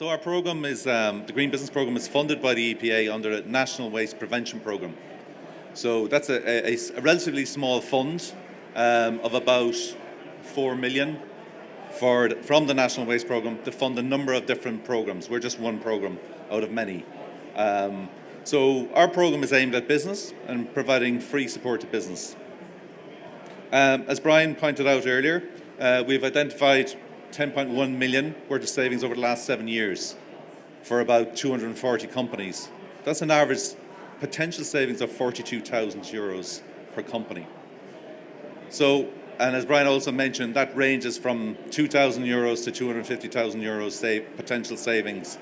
So our program is, the Green Business Program is funded by the EPA under a National Waste Prevention Program. So that's a relatively small fund of about 4 million from the National Waste Program to fund a number of different programs. We're just one program out of many. So our program is aimed at business and providing free support to business. As Brian pointed out earlier, we've identified 10.1 million worth of savings over the last 7 years for about 240 companies. That's an average potential savings of 42,000 euros per company. So, and as Brian also mentioned, that ranges from 2,000 euros to 250,000 euros potential savings.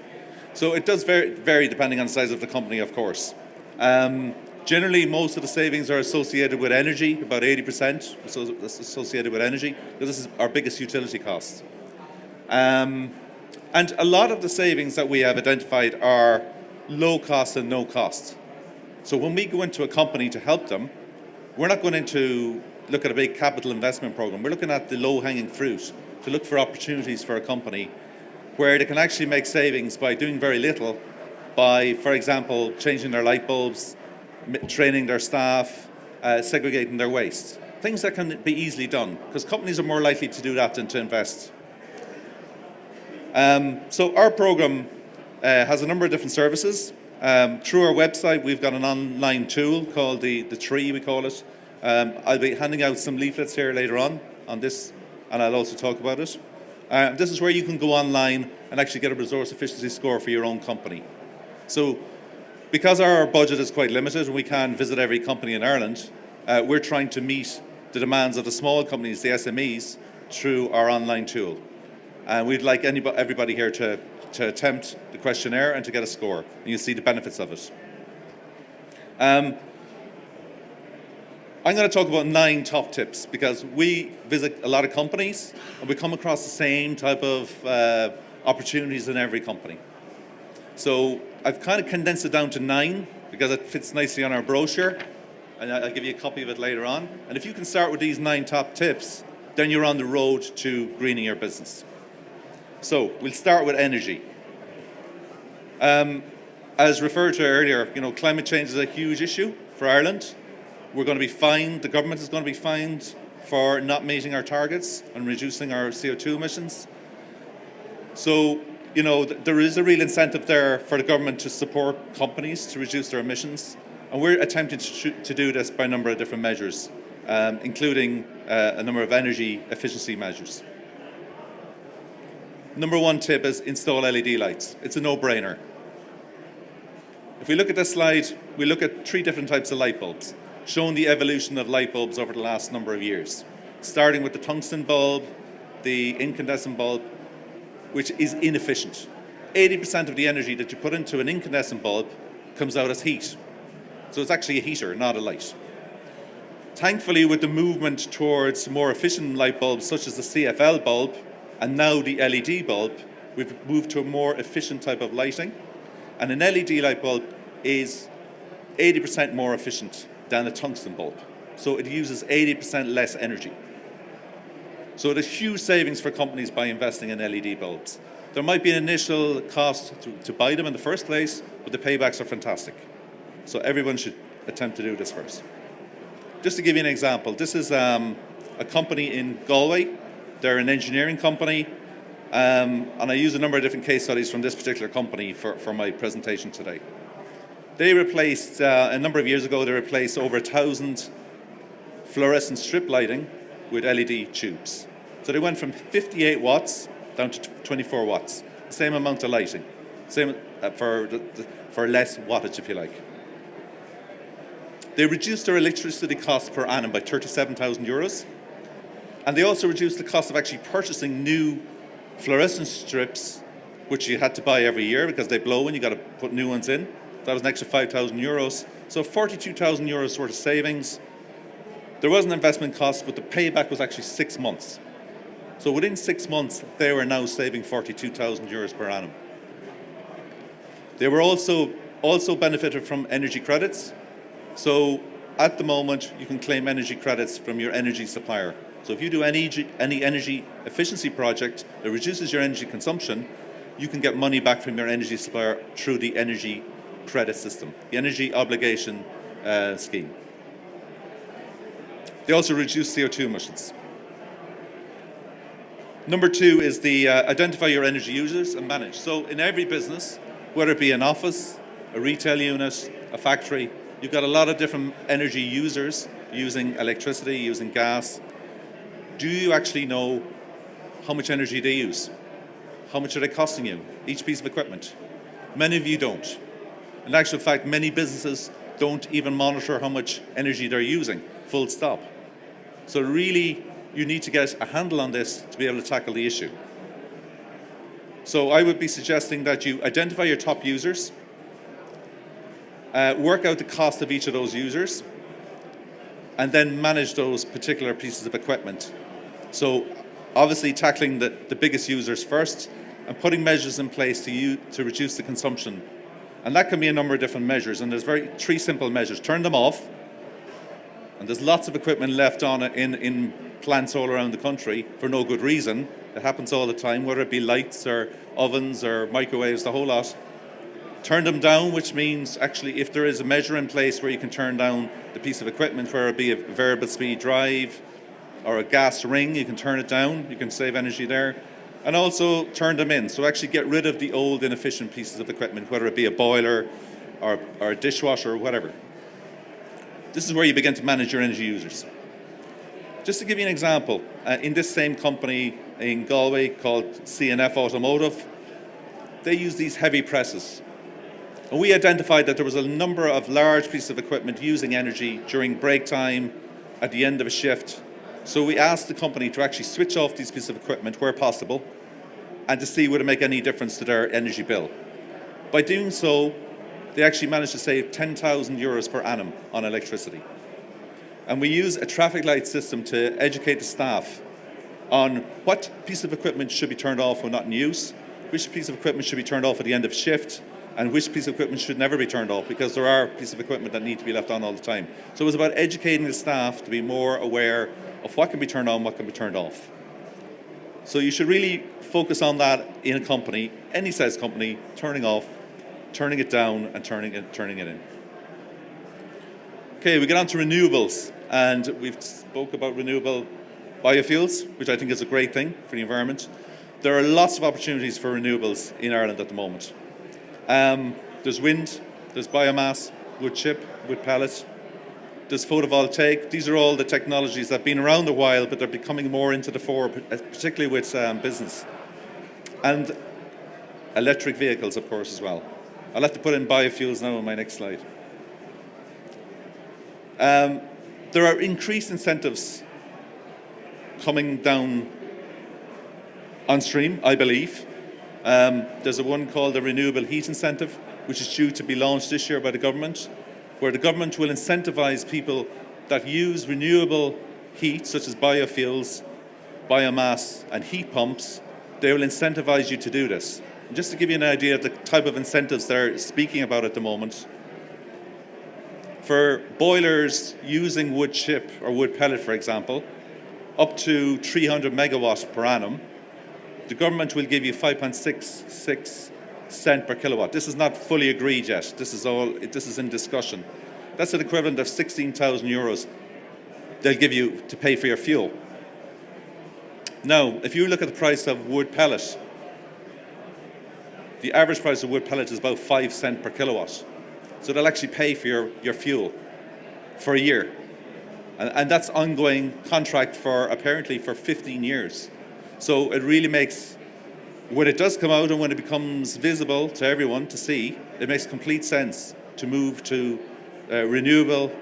So it does vary depending on the size of the company, of course. Generally, most of the savings are associated with energy, about 80% associated with energy, because this is our biggest utility cost. And a lot of the savings that we have identified are low cost and no cost. So when we go into a company to help them, we're not going to look at a big capital investment program. We're looking at the low-hanging fruit to look for opportunities for a company where they can actually make savings by doing very little, by, for example, changing their light bulbs, training their staff, segregating their waste. Things that can be easily done, because companies are more likely to do that than to invest. So our program has a number of different services. Through our website, we've got an online tool called the Tree, we call it. I'll be handing out some leaflets here later on this, and I'll also talk about it. This is where you can go online and actually get a resource efficiency score for your own company. So because our budget is quite limited and we can't visit every company in Ireland, we're trying to meet the demands of the small companies, the SMEs, through our online tool. And we'd like everybody here to attempt the questionnaire and to get a score, and you'll see the benefits of it. I'm going to talk about 9 top tips, because we visit a lot of companies and we come across the same type of opportunities in every company. So I've kind of condensed it down to 9 because it fits nicely on our brochure, and I'll give you a copy of it later on. And if you can start with these 9 top tips, then you're on the road to greening your business. So we'll start with energy. As referred to earlier, climate change is a huge issue for Ireland. We're going to be fined, the government is going to be fined for not meeting our targets and reducing our CO2 emissions. So, there is a real incentive there for the government to support companies to reduce their emissions. And we're attempting to do this by a number of different measures, including a number of energy efficiency measures. Number 1 tip is install LED lights. It's a no-brainer. If we look at this slide, we look at 3 different types of light bulbs, showing the evolution of light bulbs over the last number of years, starting with the tungsten bulb, the incandescent bulb, which is inefficient. 80% of the energy that you put into an incandescent bulb comes out as heat. So it's actually a heater, not a light. Thankfully, with the movement towards more efficient light bulbs, such as the CFL bulb, and now the LED bulb, we've moved to a more efficient type of lighting. And an LED light bulb is 80% more efficient than a tungsten bulb. So it uses 80% less energy. So there's huge savings for companies by investing in LED bulbs. There might be an initial cost to buy them in the first place, but the paybacks are fantastic. So everyone should attempt to do this first. Just to give you an example, this is a company in Galway. They're an engineering company, and I use a number of different case studies from this particular company for my presentation today. They replaced, a number of years ago, they replaced over 1,000 fluorescent strip lighting with LED tubes. So they went from 58 watts down to 24 watts, the same amount of lighting, same for less wattage, if you like. They reduced their electricity costs per annum by 37,000 euros. And they also reduced the cost of actually purchasing new fluorescent strips, which you had to buy every year because they blow and you got to put new ones in. That was an extra 5,000 euros. So 42,000 euros worth of savings. There was an investment cost, but the payback was actually 6 months. So within 6 months, they were now saving 42,000 euros per annum. They were also benefited from energy credits. So at the moment, you can claim energy credits from your energy supplier. So if you do any energy efficiency project that reduces your energy consumption, you can get money back from your energy supplier through the energy credit system, the energy obligation scheme. They also reduce CO2 emissions. Number 2 is the identify your energy users and manage. So in every business, whether it be an office, a retail unit, a factory, you've got a lot of different energy users using electricity, using gas. Do you actually know how much energy they use? How much are they costing you, each piece of equipment? Many of you don't. In actual fact, many businesses don't even monitor how much energy they're using, full stop. So really, you need to get a handle on this to be able to tackle the issue. So I would be suggesting that you identify your top users, work out the cost of each of those users, and then manage those particular pieces of equipment. So obviously tackling the biggest users first and putting measures in place to reduce the consumption. And that can be a number of different measures, and there's 3 simple measures. Turn them off, and there's lots of equipment left on in plants all around the country for no good reason. It happens all the time, whether it be lights or ovens or microwaves, the whole lot. Turn them down, which means actually if there is a measure in place where you can turn down the piece of equipment, whether it be a variable speed drive or a gas ring, you can turn it down, you can save energy there. And also turn them in, so actually get rid of the old inefficient pieces of equipment, whether it be a boiler or a dishwasher or whatever. This is where you begin to manage your energy users. Just to give you an example, in this same company in Galway called CNF Automotive, they use these heavy presses. And we identified that there was a number of large pieces of equipment using energy during break time, at the end of a shift. So we asked the company to actually switch off these pieces of equipment where possible and to see would it make any difference to their energy bill. By doing so, they actually managed to save 10,000 euros per annum on electricity. And we use a traffic light system to educate the staff on what piece of equipment should be turned off when not in use, which piece of equipment should be turned off at the end of shift, and which piece of equipment should never be turned off, because there are pieces of equipment that need to be left on all the time. So it was about educating the staff to be more aware of what can be turned on, what can be turned off. So you should really focus on that in a company, any size company, turning off, turning it down, and turning it in. Okay, we get on to renewables, and we've spoke about renewable biofuels, which I think is a great thing for the environment. There are lots of opportunities for renewables in Ireland at the moment. There's wind, there's biomass, wood chip, wood pellet, there's photovoltaic. These are all the technologies that have been around a while, but they're becoming more into the fore, particularly with business. And electric vehicles, of course, as well. I'll have to put in biofuels now on my next slide. There are increased incentives coming down on stream, I believe. There's one called the Renewable Heat Incentive, which is due to be launched this year by the government, where the government will incentivize people that use renewable heat, such as biofuels, biomass, and heat pumps. They will incentivize you to do this. And just to give you an idea of the type of incentives they're speaking about at the moment, for boilers using wood chip or wood pellet, for example, up to 300 megawatts per annum, the government will give you 5.66 cent per kilowatt. This is not fully agreed yet. This is in discussion. That's an equivalent of 16,000 euros they'll give you to pay for your fuel. Now, if you look at the price of wood pellet, the average price of wood pellet is about 5 cents per kilowatt. So they'll actually pay for your fuel for a year. And that's ongoing contract apparently for 15 years. So it really makes, when it does come out and when it becomes visible to everyone to see, it makes complete sense to move to renewable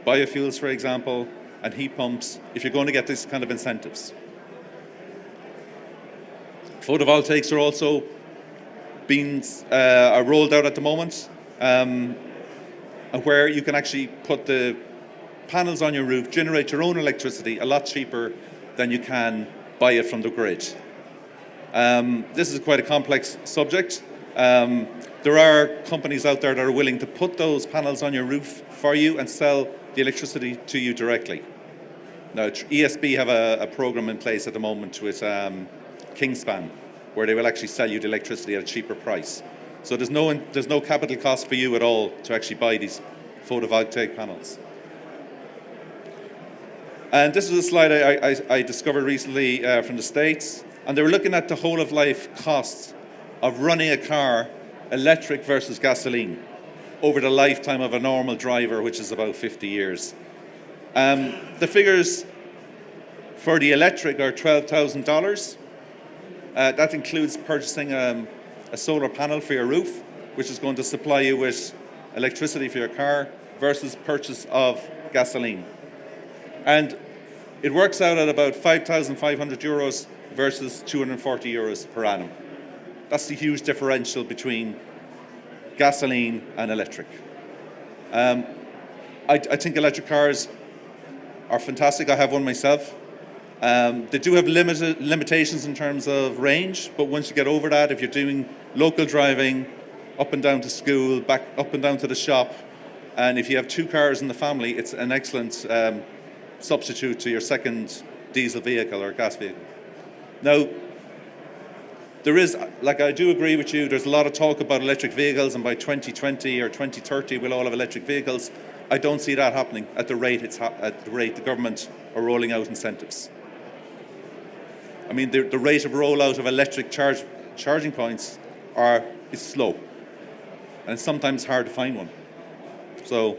biofuels, for example, and heat pumps if you're going to get this kind of incentives. Photovoltaics are also being rolled out at the moment, where you can actually put the panels on your roof, generate your own electricity a lot cheaper than you can buy it from the grid. This is quite a complex subject. There are companies out there that are willing to put those panels on your roof for you and sell the electricity to you directly. Now, ESB have a program in place at the moment with Kingspan, where they will actually sell you the electricity at a cheaper price. So there's no capital cost for you at all to actually buy these photovoltaic panels. And this is a slide I discovered recently from the States, and they were looking at the whole of life costs of running a car, electric versus gasoline, over the lifetime of a normal driver, which is about 50 years. The figures for the electric are $12,000. That includes purchasing a solar panel for your roof, which is going to supply you with electricity for your car, versus purchase of gasoline. And it works out at about €5,500 versus €240 per annum. That's the huge differential between gasoline and electric. I think electric cars are fantastic. I have one myself. They do have limitations in terms of range, but once you get over that, if you're doing local driving, up and down to school, back up and down to the shop, and if you have 2 cars in the family, it's an excellent substitute to your second diesel vehicle or gas vehicle. Now, I do agree with you, there's a lot of talk about electric vehicles, and by 2020 or 2030 we'll all have electric vehicles. I don't see that happening at the rate the government are rolling out incentives. I mean, the rate of rollout of electric charging points is slow, and it's sometimes hard to find one. So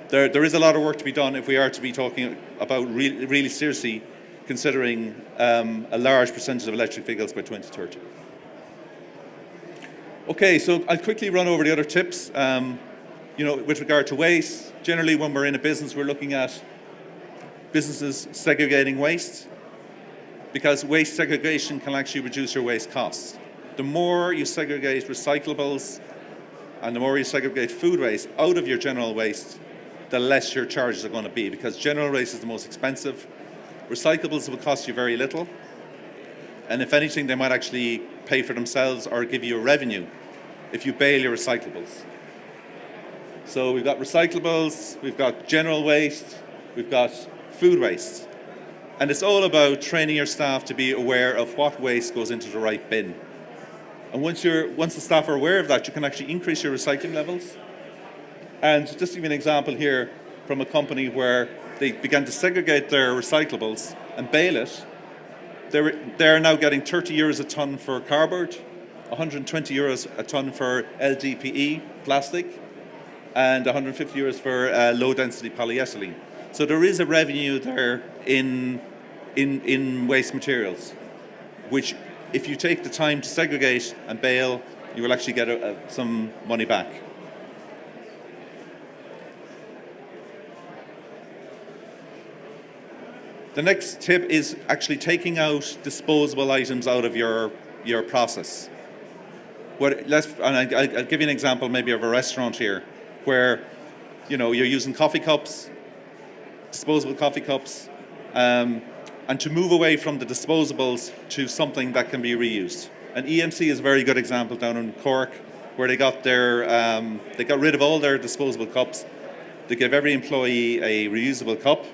there is a lot of work to be done if we are to be talking about really seriously considering a large percentage of electric vehicles by 2030. Okay, so I'll quickly run over the other tips. With regard to waste, generally when we're in a business, we're looking at businesses segregating waste, because waste segregation can actually reduce your waste costs. The more you segregate recyclables and the more you segregate food waste out of your general waste, the less your charges are going to be, because general waste is the most expensive. Recyclables will cost you very little, and if anything, they might actually pay for themselves or give you a revenue if you bail your recyclables. So we've got recyclables, we've got general waste, we've got food waste. And it's all about training your staff to be aware of what waste goes into the right bin. And once the staff are aware of that, you can actually increase your recycling levels. And just to give you an example here from a company where they began to segregate their recyclables and bail it, they're now getting €30 a tonne for cardboard, €120 a tonne for LDPE plastic, and €150 for low-density polyethylene. So there is a revenue there in waste materials, which if you take the time to segregate and bail, you will actually get some money back. The next tip is actually taking out disposable items out of your process. I'll give you an example maybe of a restaurant here, where you're using coffee cups, disposable coffee cups, and to move away from the disposables to something that can be reused. And EMC is a very good example down in Cork, where they got rid of all their disposable cups. They gave every employee a reusable cup,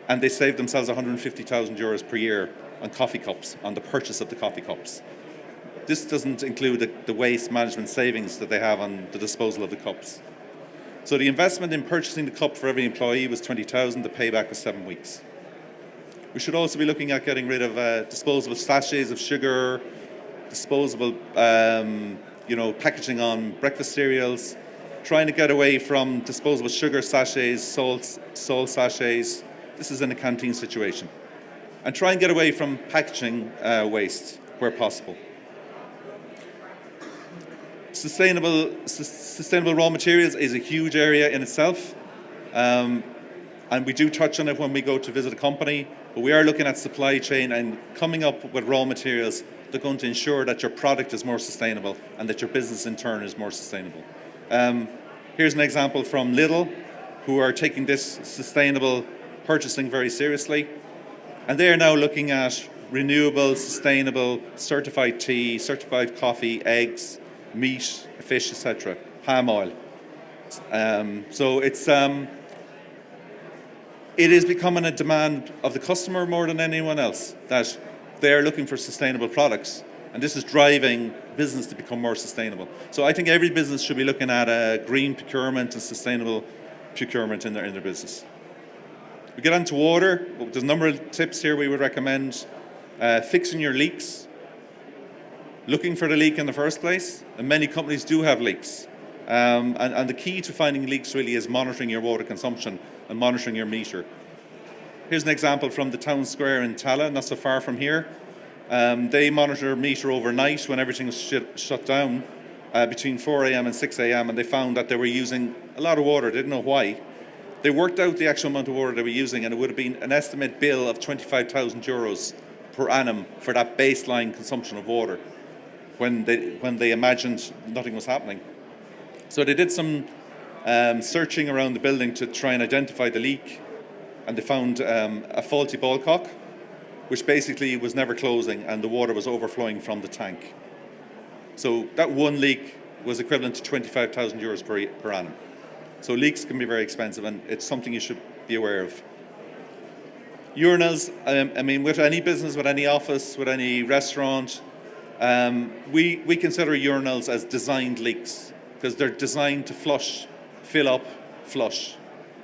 and they saved themselves €150,000 per year on coffee cups, on the purchase of the coffee cups. This doesn't include the waste management savings that they have on the disposal of the cups. So the investment in purchasing the cup for every employee was $20,000. The payback was 7 weeks. We should also be looking at getting rid of disposable sachets of sugar, disposable packaging on breakfast cereals, trying to get away from disposable sugar sachets, salt sachets. This is in a canteen situation. And try and get away from packaging waste where possible. Sustainable raw materials is a huge area in itself, and we do touch on it when we go to visit a company, but we are looking at supply chain and coming up with raw materials that are going to ensure that your product is more sustainable and that your business in turn is more sustainable. Here's an example from Lidl, who are taking this sustainable purchasing very seriously, and they are now looking at renewable, sustainable, certified tea, certified coffee, eggs, meat, fish, etc., palm oil. So it is becoming a demand of the customer more than anyone else, that they are looking for sustainable products. And this is driving business to become more sustainable. So I think every business should be looking at green procurement and sustainable procurement in their business. We get on to water. There's a number of tips here we would recommend. Fixing your leaks, looking for the leak in the first place, and many companies do have leaks. And the key to finding leaks really is monitoring your water consumption and monitoring your meter. Here's an example from the town square in Tala, not so far from here. They monitor meter overnight when everything is shut down between 4 a.m. and 6 a.m. and they found that they were using a lot of water. They didn't know why. They worked out the actual amount of water they were using, and it would have been an estimate bill of 25,000 euros per annum for that baseline consumption of water when they imagined nothing was happening. So they did some searching around the building to try and identify the leak, and they found a faulty ball cock, which basically was never closing, and the water was overflowing from the tank. So that one leak was equivalent to 25,000 euros per annum. So leaks can be very expensive, and it's something you should be aware of. Urinals, I mean, with any business, with any office, with any restaurant, we consider urinals as designed leaks because they're designed to flush, fill up, flush.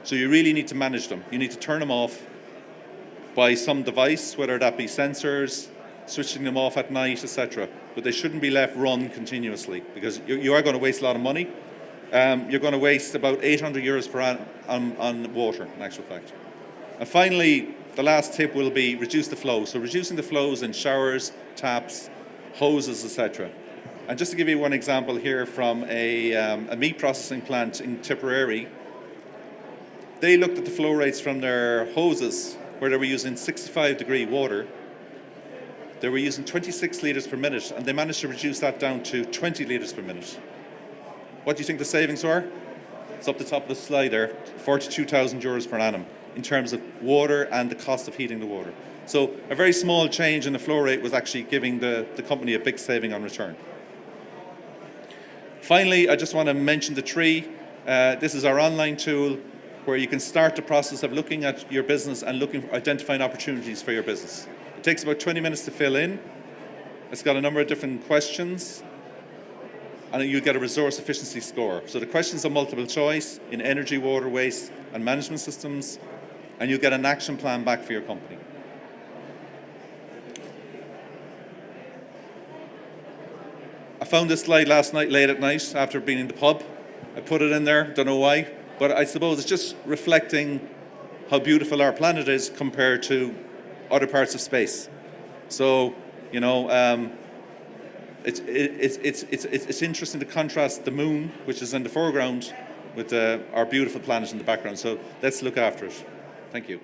So you really need to manage them. You need to turn them off by some device, whether that be sensors, switching them off at night, etc. But they shouldn't be left run continuously because you are going to waste a lot of money. You're going to waste about 800 euros per annum on water, in actual fact. And finally, the last tip will be reduce the flow. So reducing the flows in showers, taps, hoses, etc. And just to give you one example here from a meat processing plant in Tipperary, they looked at the flow rates from their hoses where they were using 65-degree water. They were using 26 litres per minute, and they managed to reduce that down to 20 litres per minute. What do you think the savings were? It's up the top of the slide there, 42,000 euros per annum in terms of water and the cost of heating the water. So a very small change in the flow rate was actually giving the company a big saving on return. Finally, I just want to mention the tree. This is our online tool where you can start the process of looking at your business and identifying opportunities for your business. It takes about 20 minutes to fill in. It's got a number of different questions, and you get a resource efficiency score. So the questions are multiple choice in energy, water, waste, and management systems, and you get an action plan back for your company. I found this slide last night, late at night, after being in the pub. I put it in there, don't know why, but I suppose it's just reflecting how beautiful our planet is compared to other parts of space. So, you know, it's interesting to contrast the moon, which is in the foreground, with our beautiful planet in the background. So let's look after it. Thank you.